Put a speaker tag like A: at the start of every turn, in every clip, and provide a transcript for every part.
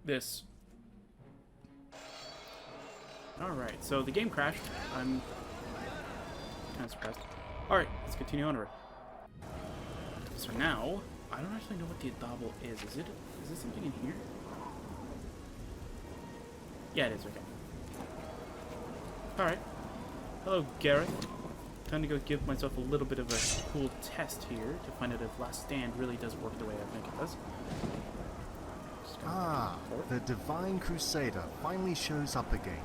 A: this. Alright, so the game crashed. I'm kind of surprised. Alright, let's continue onward. So now, I don't actually know what the double is. Is it something in here? Yeah, it is, okay. Alright. Hello, Gareth. Time to go give myself a little bit of a cool test here to find out if Last Stand really does work the way I think it does.
B: Ah, the Divine Crusader finally shows up again.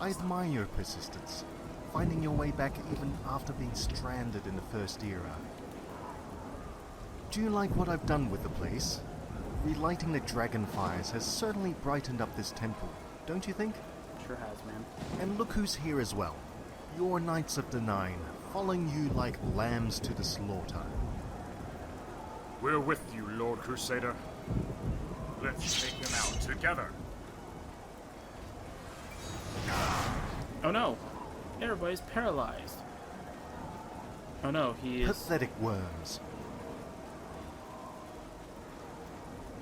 B: I admire your persistence, finding your way back even after being stranded in the First Era. Do you like what I've done with the place? Relighting the dragon fires has certainly brightened up this temple, don't you think?
A: Sure has, man.
B: And look who's here as well. Your Knights of the Nine, following you like lambs to the slaughter.
C: We're with you, Lord Crusader. Let's take them out together.
A: Oh no! Everybody's paralyzed. Oh no, he is...
B: Pathetic worms.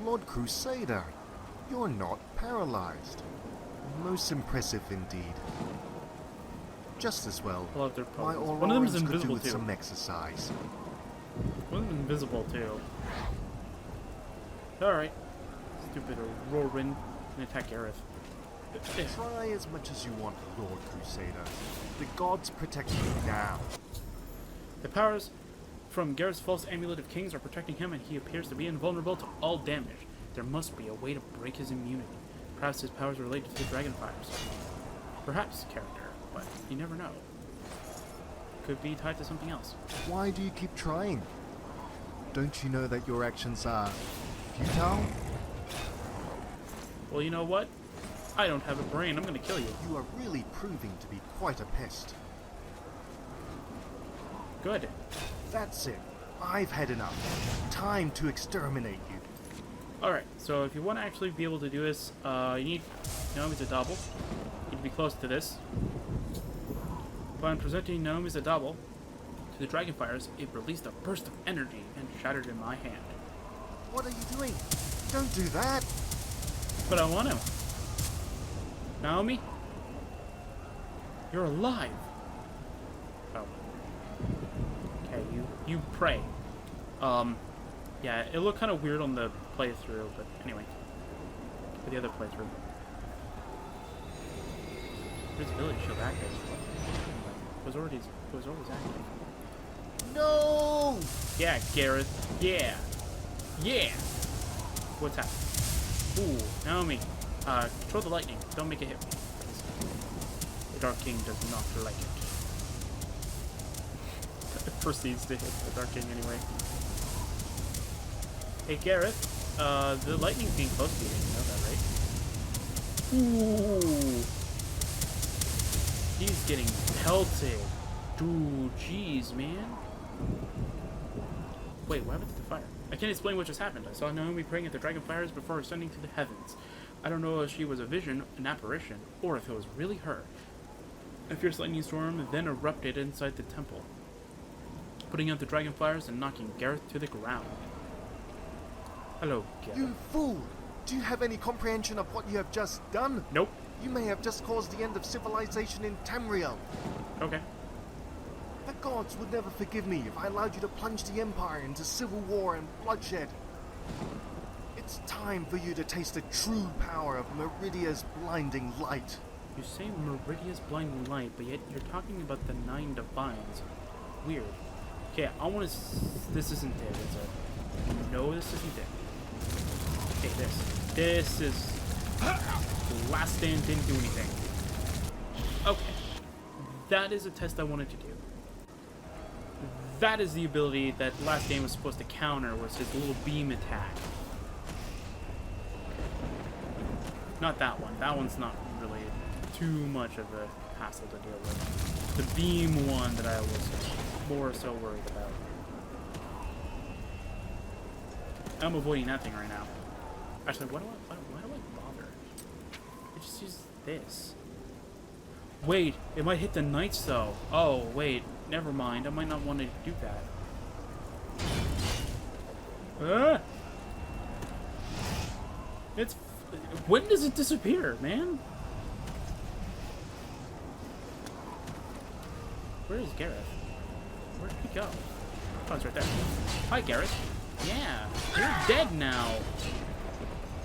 B: Lord Crusader, you're not paralyzed. Most impressive indeed. Just as well,
A: I love their
B: my
A: poses. One of them is
B: Aurorans could do
A: invisible
B: with
A: too.
B: some exercise.
A: One of them is invisible too. Alright. Stupid Auroran can attack Gareth.
B: Try as much as you want, Lord Crusader. The gods protect you now.
A: The powers from Gareth's false amulet of kings are protecting him, and he appears to be invulnerable to all damage. There must be a way to break his immunity. Perhaps his powers are related to the dragon fires. Perhaps, character, but you never know. Could be tied to something else.
B: Why do you keep trying? Don't you know that your actions are futile?
A: Well, you know what? I don't have a brain. I'm gonna kill you.
B: You are really proving to be quite a pest.
A: Good.
B: That's it. I've had enough. Time to exterminate you.
A: Alright, so if you want to actually be able to do this, you need Naomi's a double. You need to be close to this. Upon presenting Naomi's a double to the dragon fires, it released a burst of energy and shattered in my hand.
B: What are you doing? Don't do that.
A: But I want to. Naomi? You're alive. Oh. Okay, you pray. Yeah, it looked kind of weird on the playthrough, but anyway. For the other playthrough. Visibility shield active. It was always active.
B: No!
A: Yeah, Gareth. Yeah. Yeah. What's happening? Ooh, Naomi. Control the lightning. Don't make it hit me. The Dark King does not like it. It proceeds to hit the Dark King anyway. Hey, Gareth. The lightning's being close to you. You know that, right? Ooh. He's getting pelted. Dude, jeez, man. Wait, what happened to the fire? I can't explain what just happened. I saw Naomi praying at the dragon fires before ascending to the heavens. I don't know if she was a vision, an apparition, or if it was really her. A fierce lightning storm then erupted inside the temple, putting out the dragon fires and knocking Gareth to the ground. Hello, Gareth.
B: You fool! Do you have any comprehension of what you have just done?
A: Nope.
B: You may have just caused the end of civilization in Tamriel.
A: Okay.
B: The gods would never forgive me if I allowed you to plunge the Empire into civil war and bloodshed. It's time for you to taste the true power of Meridia's blinding light.
A: You say Meridia's blinding light, but yet you're talking about the 9 divines. Weird. Okay, I want to... This isn't it, is it? No, this isn't it. Okay, this is... The Last Stand didn't do anything. Okay. That is a test I wanted to do. That is the ability that Last Stand was supposed to counter, was his little beam attack. Not that one. That one's not really too much of a hassle to deal with. The beam one that I was more so worried about. I'm avoiding that thing right now. Actually, why do I bother? I just use this. Wait, it might hit the knights though. Oh, wait. Never mind. I might not want to do that. Ah! When does it disappear, man? Where is Gareth? Where did he go? Oh, it's right there. Hi, Gareth. Yeah, you're dead now.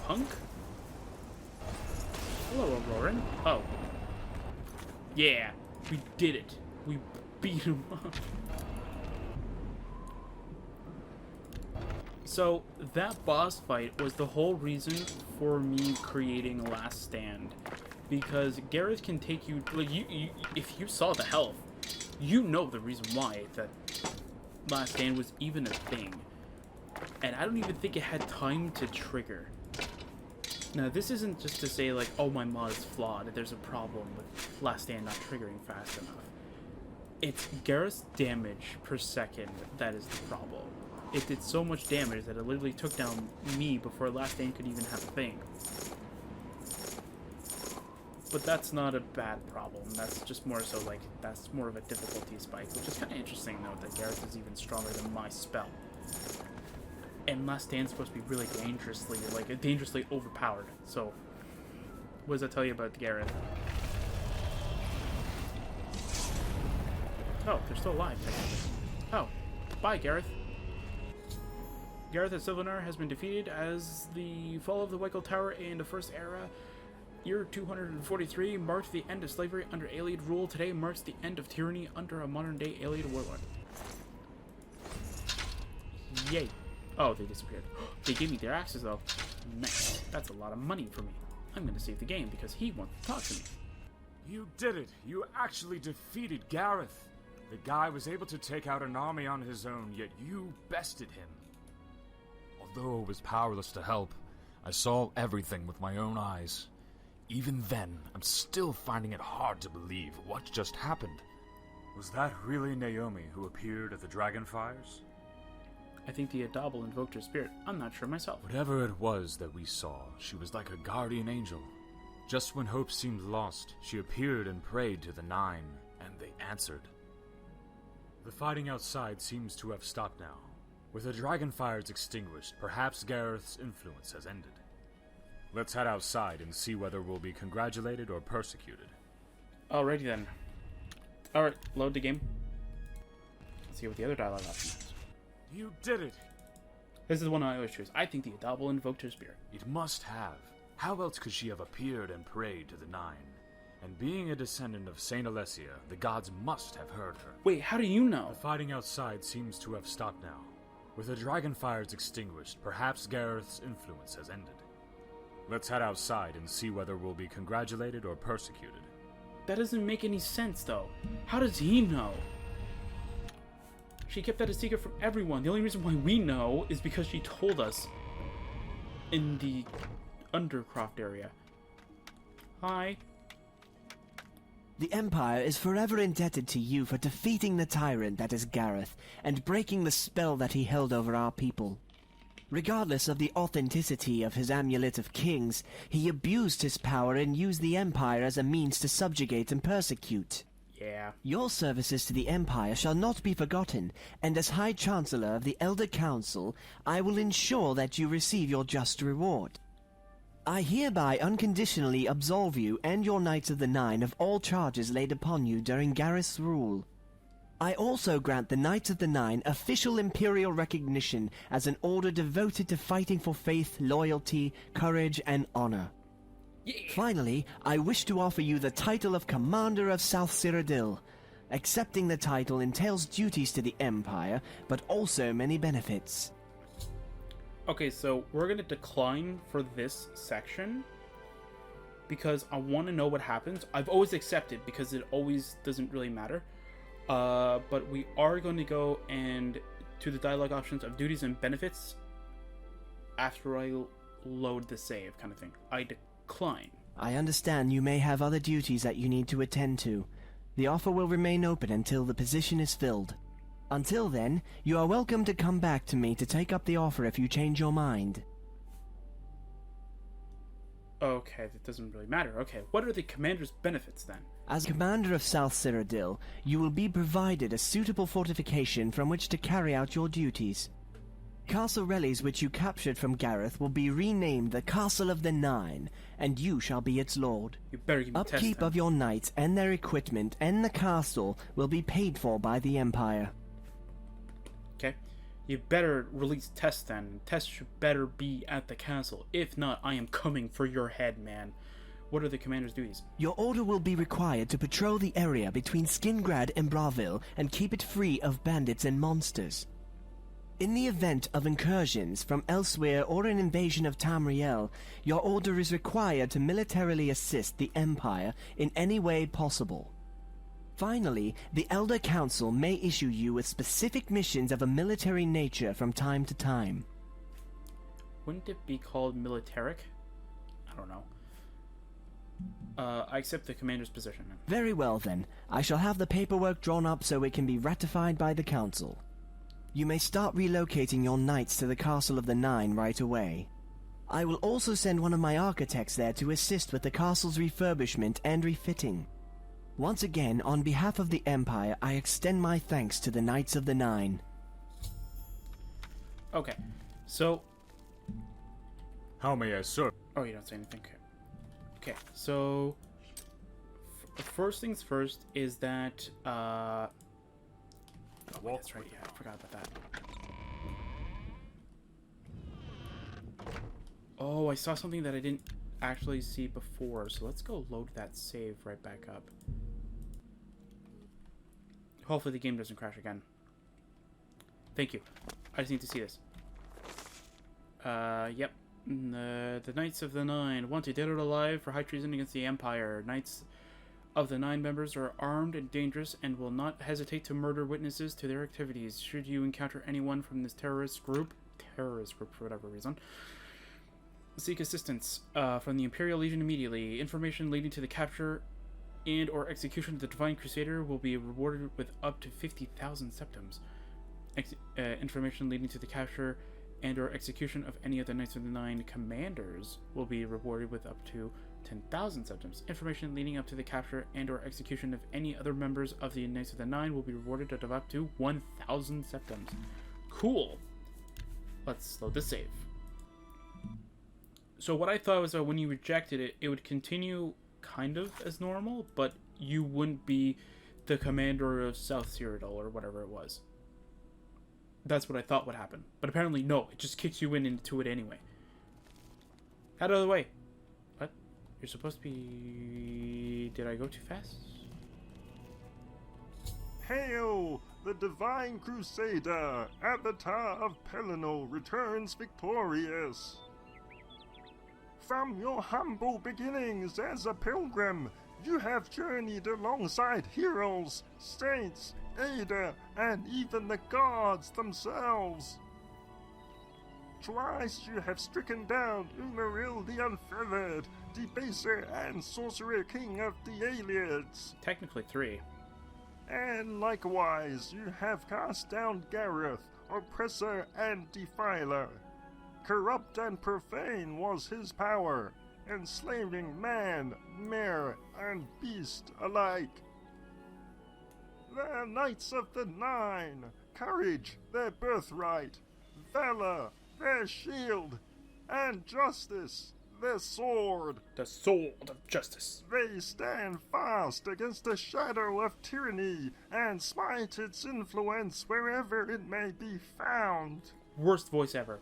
A: Punk? Hello, Auroran. Oh. Yeah, we did it. We beat him up. So, that boss fight was the whole reason for me creating Last Stand. Because Gareth can take you... Like, if you saw the health, you know the reason why that Last Stand was even a thing. And I don't even think it had time to trigger. Now, this isn't just to say, like, oh, my mod is flawed, there's a problem with Last Stand not triggering fast enough. It's Gareth's damage per second that is the problem. It did so much damage that it literally took down me before Last Stand could even have a thing. But that's not a bad problem. That's just more so, like, that's more of a difficulty spike, which is kind of interesting, though, that Gareth is even stronger than my spell. And Last Stand's supposed to be really dangerously overpowered. So, what does that tell you about Gareth? Oh, they're still alive, technically. Oh, bye, Gareth. Gareth of Sylvanar has been defeated as the fall of the White Gold Tower in the First Era. Year 243 marked the end of slavery under Aelid rule. Today marks the end of tyranny under a modern-day Aelid warlord. Yay. Oh, they disappeared. They gave me their axes, though. Nice. That's a lot of money for me. I'm going to save the game because he wants to talk to me.
C: You did it! You actually defeated Gareth! The guy was able to take out an army on his own, yet you bested him. Although I was powerless to help, I saw everything with my own eyes. Even then, I'm still finding it hard to believe what just happened. Was that really Naomi who appeared at the Dragonfires?
A: I think the Adabel invoked her spirit. I'm not sure myself.
C: Whatever it was that we saw, she was like a guardian angel. Just when hope seemed lost, she appeared and prayed to the Nine, and they answered. The fighting outside seems to have stopped now. With the Dragonfires extinguished, perhaps Gareth's influence has ended. Let's head outside and see whether we'll be congratulated or persecuted.
A: Alrighty then. Alright, load the game. Let's see what the other dialogue option is.
C: You did it!
A: This is the one I always choose. I think the Adabel invoked her spirit.
C: It must have. How else could she have appeared and prayed to the Nine? And being a descendant of Saint Alessia, the gods must have heard her.
A: Wait, how do you know?
C: The fighting outside seems to have stopped now. With the Dragonfires extinguished, perhaps Gareth's influence has ended. Let's head outside and see whether we'll be congratulated or persecuted.
A: That doesn't make any sense, though. How does he know? She kept that a secret from everyone. The only reason why we know is because she told us in the Undercroft area. Hi.
D: The Empire is forever indebted to you for defeating the tyrant that is Gareth, and breaking the spell that he held over our people. Regardless of the authenticity of his Amulet of Kings, he abused his power and used the Empire as a means to subjugate and persecute.
A: Yeah.
D: Your services to the Empire shall not be forgotten, and as High Chancellor of the Elder Council, I will ensure that you receive your just reward. I hereby unconditionally absolve you and your Knights of the Nine of all charges laid upon you during Gareth's rule. I also grant the Knights of the Nine official imperial recognition as an order devoted to fighting for faith, loyalty, courage, and honor.
A: Yeah.
D: Finally, I wish to offer you the title of Commander of South Cyrodiil. Accepting the title entails duties to the Empire, but also many benefits.
A: Okay, so we're going to decline for this section because I want to know what happens. I've always accepted because it always doesn't really matter. But we are going to go and to the dialogue options of duties and benefits after I load the save kind of thing. I decline.
D: I understand you may have other duties that you need to attend to. The offer will remain open until the position is filled. Until then, you are welcome to come back to me to take up the offer if you change your mind.
A: Okay, that doesn't really matter. Okay, what are the commander's benefits then?
D: As Commander of South Cyrodiil, you will be provided a suitable fortification from which to carry out your duties. Castle relics which you captured from Gareth will be renamed the Castle of the Nine, and you shall be its lord.
A: You better give me
D: Upkeep of your knights and their equipment and the castle will be paid for by the Empire.
A: Okay? You better release Tess then. Tess should better be at the castle. If not, I am coming for your head, man. What are the commander's duties?
D: Your order will be required to patrol the area between Skingrad and Bravil and keep it free of bandits and monsters. In the event of incursions from elsewhere or an invasion of Tamriel, your order is required to militarily assist the Empire in any way possible. Finally, the Elder Council may issue you with specific missions of a military nature from time to time.
A: Wouldn't it be called militaric? I don't know. I accept the commander's position.
D: Very well then. I shall have the paperwork drawn up so it can be ratified by the Council. You may start relocating your knights to the Castle of the Nine right away. I will also send one of my architects there to assist with the castle's refurbishment and refitting. Once again, on behalf of the Empire, I extend my thanks to the Knights of the Nine.
A: Okay, so...
C: How may I serve?
A: Oh, you don't say anything. Okay, so... First things first is that, Oh, wait, that's right, yeah, I forgot about that. Oh, I saw something that I didn't actually see before, so let's go load that save right back up. Hopefully the game doesn't crash again. Thank you. I just need to see this. Yep. The Knights of the Nine, wanted dead or alive for high treason against the Empire. Knights of the Nine members are armed and dangerous and will not hesitate to murder witnesses to their activities. Should you encounter anyone from this terrorist group for whatever reason, seek assistance from the Imperial Legion immediately. Information leading to the capture and or execution of the Divine Crusader will be rewarded with up to 50,000 septums. Information leading to the capture and or execution of any of the Knights of the Nine commanders will be rewarded with up to 10,000 septums. Information leading up to the capture and or execution of any other members of the Knights of the Nine will be rewarded at up to 1,000 septums. Cool. Let's load the save. So what I thought was that when you rejected it, it would continue kind of as normal, but you wouldn't be the commander of South Cyrodiil or whatever it was. That's what I thought would happen. But apparently no, it just kicks you into it anyway. Out of the way. What? You're supposed to be... Did I go too fast?
B: Hail! The Divine Crusader, Avatar of Pelennor, returns victorious. From your humble beginnings as a pilgrim, you have journeyed alongside heroes, saints, Ada, and even the gods themselves. Twice you have stricken down Umaril the Unfeathered, Debaser and Sorcerer King of the Aliens.
A: Technically 3.
B: And likewise you have cast down Gareth, Oppressor and Defiler. Corrupt and profane was his power, enslaving man, mare, and beast alike. The Knights of the Nine, courage their birthright, valor their shield, and justice their sword.
A: The sword of justice.
B: They stand fast against the shadow of tyranny and smite its influence wherever it may be found.
A: Worst voice ever.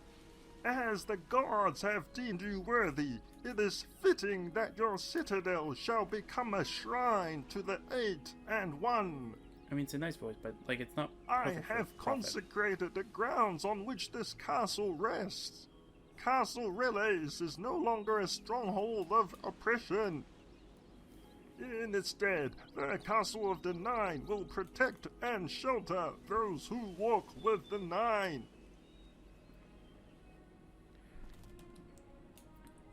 B: As the gods have deemed you worthy, it is fitting that your citadel shall become a shrine to the Eight and One.
A: I mean, it's a nice voice, but, like, it's not
B: I
A: perfect for
B: have
A: profit.
B: consecrated the grounds on which this castle rests. Castle Relais is no longer a stronghold of oppression. In its stead, the Castle of the Nine will protect and shelter those who walk with the Nine.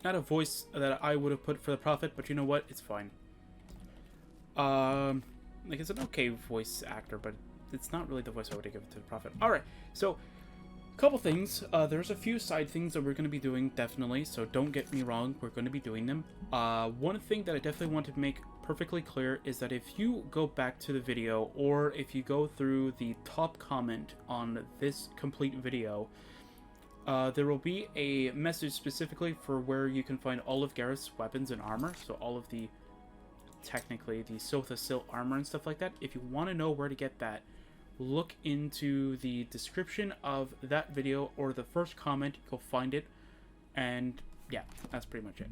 A: Not a voice that I would have put for the Prophet, but you know what? It's fine. Like, it's an okay voice actor, but it's not really the voice I would have given to the Prophet. Alright, so, couple things. There's a few side things that we're going to be doing, definitely, so don't get me wrong, we're going to be doing them. One thing that I definitely want to make perfectly clear is that if you go back to the video, or if you go through the top comment on this complete video, There will be a message specifically for where you can find all of Gareth's weapons and armor. So all of the, technically, the Sotha armor and stuff like that. If you want to know where to get that, look into the description of that video or the first comment. You'll find it. And yeah, that's pretty much it.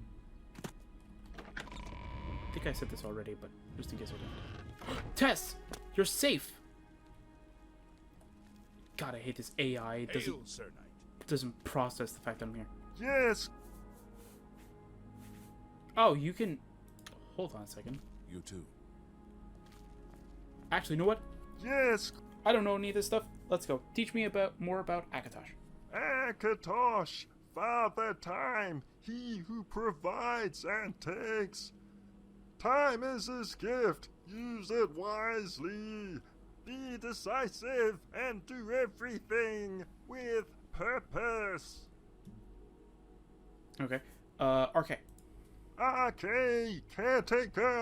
A: I think I said this already, but just in case I didn't. Tess! You're safe! God, I hate this AI. It
E: Hail, Sir Knight.
A: doesn't process the fact that I'm here.
B: Yes!
A: Oh, you can... Hold on a second.
E: You too.
A: Actually, you know what?
B: Yes!
A: I don't know any of this stuff. Let's go. Teach me more about Akatosh.
B: Akatosh! Father Time, he who provides and takes. Time is his gift. Use it wisely. Be decisive and do everything with purpose.
A: Okay. RK.
B: RK, caretaker